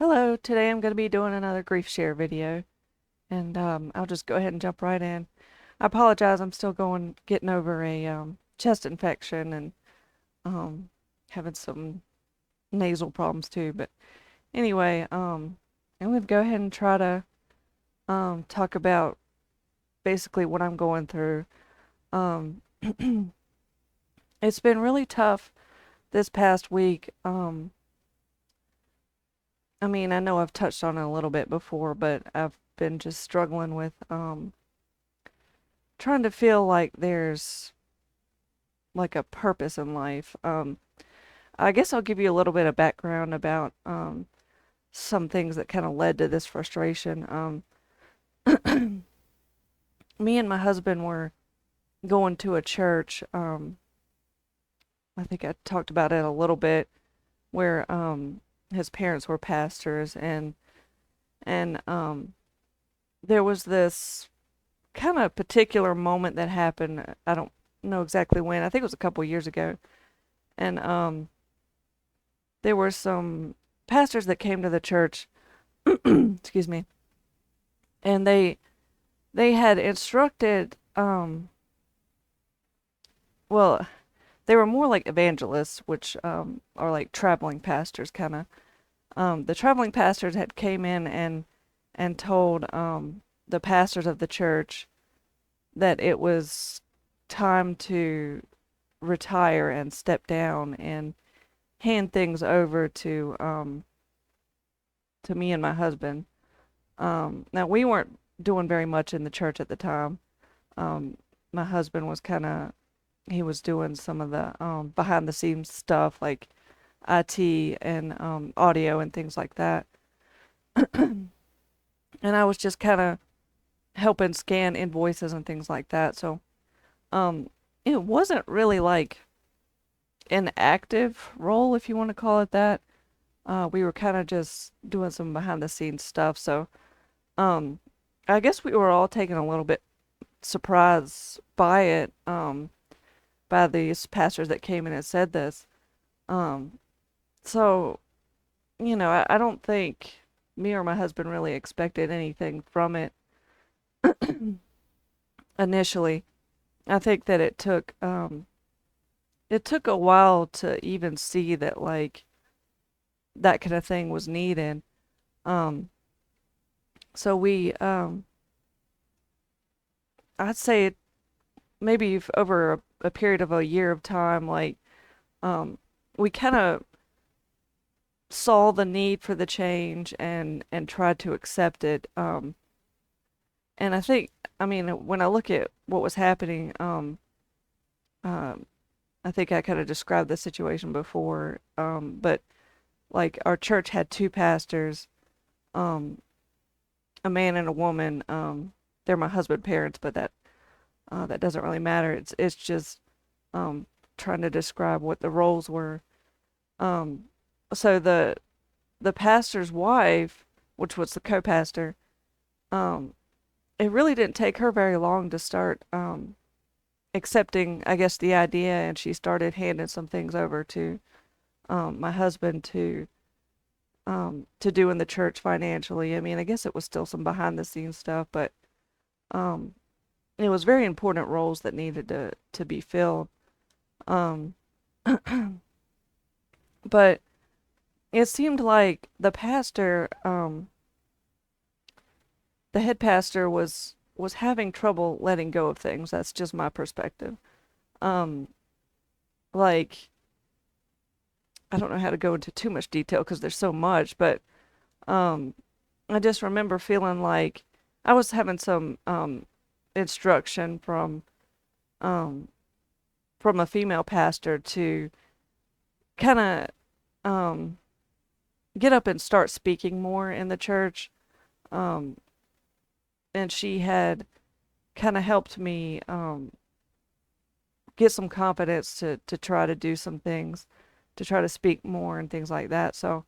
Hello, today I'm going to be doing another grief share video, and I'll just go ahead and jump right in. I apologize, I'm still getting over a chest infection and um, having some nasal problems too. But anyway, I'm going to go ahead and try to talk about basically what I'm going through. Um, it's been really tough this past week. I mean, I know I've touched on it a little bit before, but I've been just struggling with trying to feel like there's like a purpose in life. I guess I'll give you a little bit of background about some things that kind of led to this frustration. Me and my husband were going to a church. I think I talked about it a little bit, where his parents were pastors, and there was this kind of particular moment that happened. I don't know exactly when. I think it was a couple years ago, and there were some pastors that came to the church, excuse me, and they had instructed well, they were more like evangelists, which are like traveling pastors kind of. The traveling pastors had came in and told the pastors of the church that it was time to retire and step down and hand things over to me and my husband. Now we weren't doing very much in the church at the time. Um, my husband was he was doing some of the behind the scenes stuff like IT and audio and things like that. And I was just kind of helping scan invoices and things like that. So um, it wasn't really like an active role, if you want to call it that. We were kind of just doing some behind the scenes stuff. So um, I guess we were all taken a little bit surprised by it, by these pastors that came in and said this. Um, so, I don't think me or my husband really expected anything from it initially. I think that it took a while to even see that like that kind of thing was needed. Um, so I'd say maybe over a period of a year of time, like um, we kind of saw the need for the change and tried to accept it. And I think, I mean, when I look at what was happening, um, I think I kind of described the situation before. But like our church had two pastors, um, a man and a woman. They're my husband's parents, but that doesn't really matter. It's just um, trying to describe what the roles were. Um, so the pastor's wife, which was the co-pastor, um, it really didn't take her very long to start accepting, I guess, the idea, and she started handing some things over to my husband to do in the church financially. I mean, I guess it was still some behind the scenes stuff, but um, it was very important roles that needed to be filled. Um, but it seemed like the head pastor was having trouble letting go of things. That's just my perspective. Um, like I don't know how to go into too much detail because there's so much, but um, I just remember feeling like I was having some instruction um, from a female pastor to kind of um, get up and start speaking more in the church. Um, and she had kind of helped me get some confidence to try to do some things, to try to speak more and things like that. So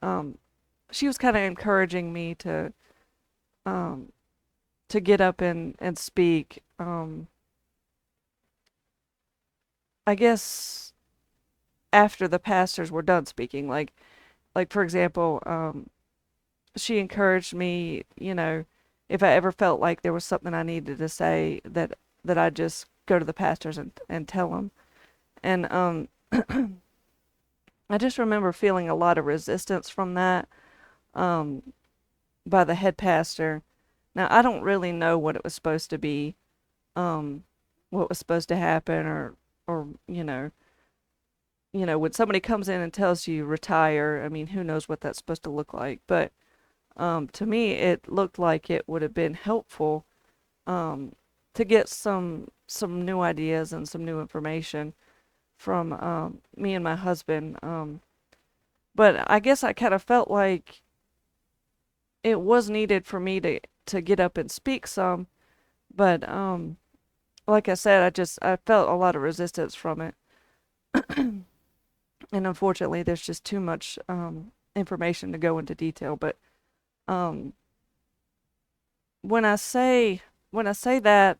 um, she was kind of encouraging me um, to get up and speak. I guess after the pastors were done speaking, like for example, she encouraged me, if I ever felt like there was something I needed to say, that I just go to the pastors and tell them. And I just remember feeling a lot of resistance from that, um, by the head pastor. Now, I don't really know what it was supposed to be, um, what was supposed to happen, or when somebody comes in and tells you retire, I mean, who knows what that's supposed to look like. But to me, it looked like it would have been helpful, um, to get some new ideas and some new information from me and my husband. But I guess I kind of felt like it was needed for me to get up and speak some. But like I said, I felt a lot of resistance from it, and unfortunately, there's just too much information to go into detail. But um, when I say that,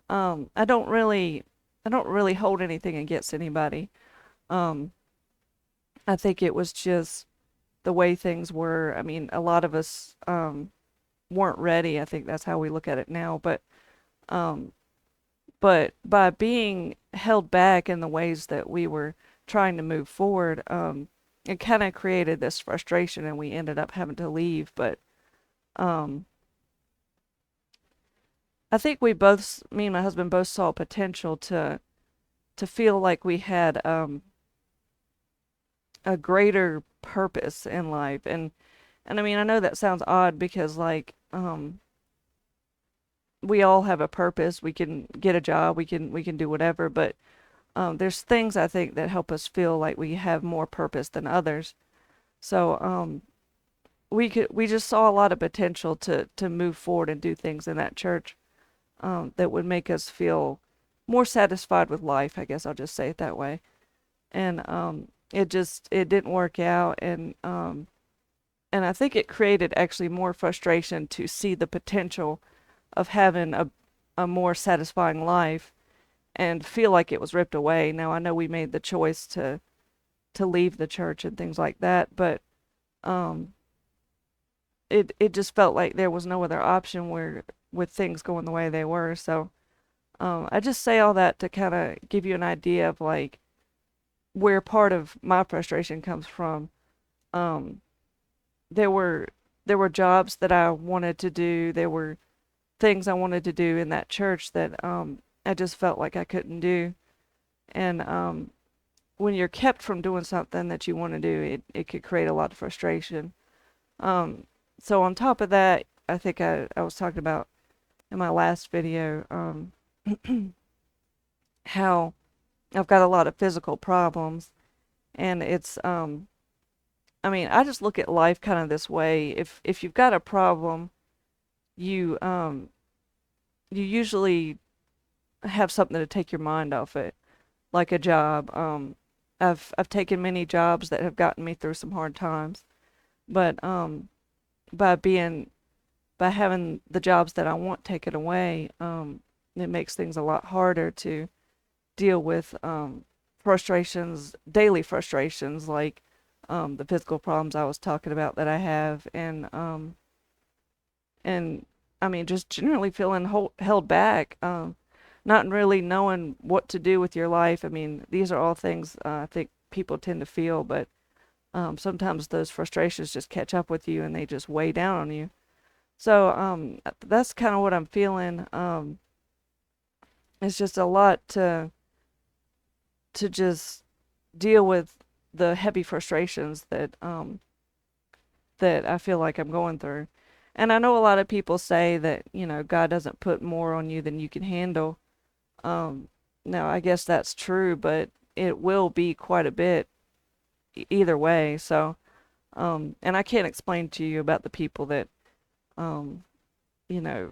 I don't really hold anything against anybody. Um, I think it was just the way things were. I mean, a lot of us weren't ready. I think that's how we look at it now. Um, but by being held back in the ways that we were trying to move forward, it kind of created this frustration, and we ended up having to leave. But um, I think me and my husband both saw potential to feel like we had a greater purpose in life. And I mean, I know that sounds odd because like we all have a purpose. We can get a job, we can do whatever, but there's things I think that help us feel like we have more purpose than others. So we just saw a lot of potential to move forward and do things in that church that would make us feel more satisfied with life. I guess I'll just say it that way. And it didn't work out, and I think it created actually more frustration to see the potential of having a more satisfying life and feel like it was ripped away. Now I know we made the choice to leave the church and things like that, but um it just felt like there was no other option where with things going the way they were. So I just say all that to kind of give you an idea of like where part of my frustration comes from. Um, there were jobs that I wanted to do. There were things I wanted to do in that church that I just felt like I couldn't do. And when you're kept from doing something that you want to do, it could create a lot of frustration. Um, so on top of that, I think I was talking about in my last video, how I've got a lot of physical problems, and it's I mean, I just look at life kind of this way. If you've got a problem, you you usually have something to take your mind off it, like a job. I've taken many jobs that have gotten me through some hard times, but by being by having the jobs that I want taken away, it makes things a lot harder to deal with frustrations, daily frustrations, like the physical problems I was talking about that I have, and I mean just generally feeling held back, not really knowing what to do with your life. I mean, these are all things I think people tend to feel, but sometimes those frustrations just catch up with you and they just weigh down on you. So that's kind of what I'm feeling. It's just a lot to just deal with the heavy frustrations that I feel like I'm going through. And I know a lot of people say that, God doesn't put more on you than you can handle. Now I guess that's true, but it will be quite a bit either way. So, and I can't explain to you about the people that, um, you know,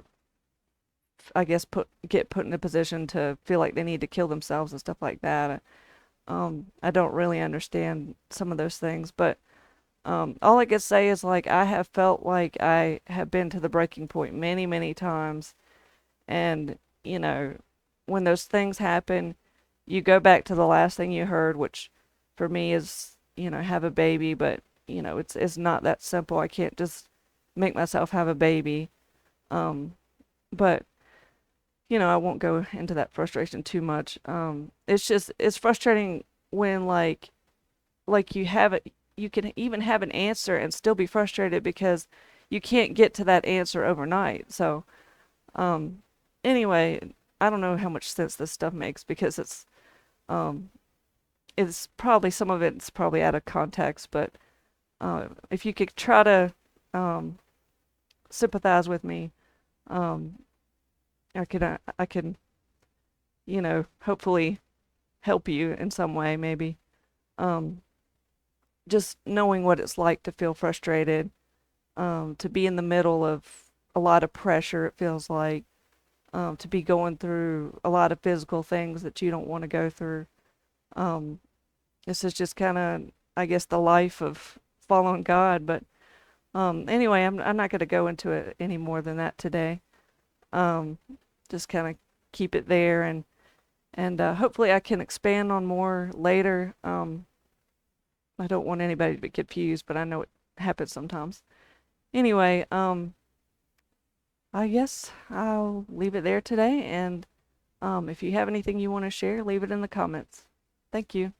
I guess get put in a position to feel like they need to kill themselves and stuff like that. I don't really understand some of those things, but all I can say is like I have felt like I have been to the breaking point many, many times, and when those things happen, you go back to the last thing you heard, which for me is have a baby, but it's not that simple. I can't just make myself have a baby. Um, but I won't go into that frustration too much. It's frustrating when like you have it, you can even have an answer and still be frustrated because you can't get to that answer overnight. So, um, anyway, I don't know how much sense this stuff makes because um, it's probably some of it's probably out of context, but if you could try to um, sympathize with me, um, I can, hopefully help you in some way, maybe. Um, just knowing what it's like to feel frustrated, to be in the middle of a lot of pressure, it feels like, to be going through a lot of physical things that you don't want to go through. Um, this is just kind of, I guess, the life of following God. But anyway, I'm not going to go into it any more than that today. Um, just kind of keep it there, and hopefully I can expand on more later. I don't want anybody to be confused, but I know it happens sometimes. Anyway, I guess I'll leave it there today, and if you have anything you want to share, leave it in the comments. Thank you.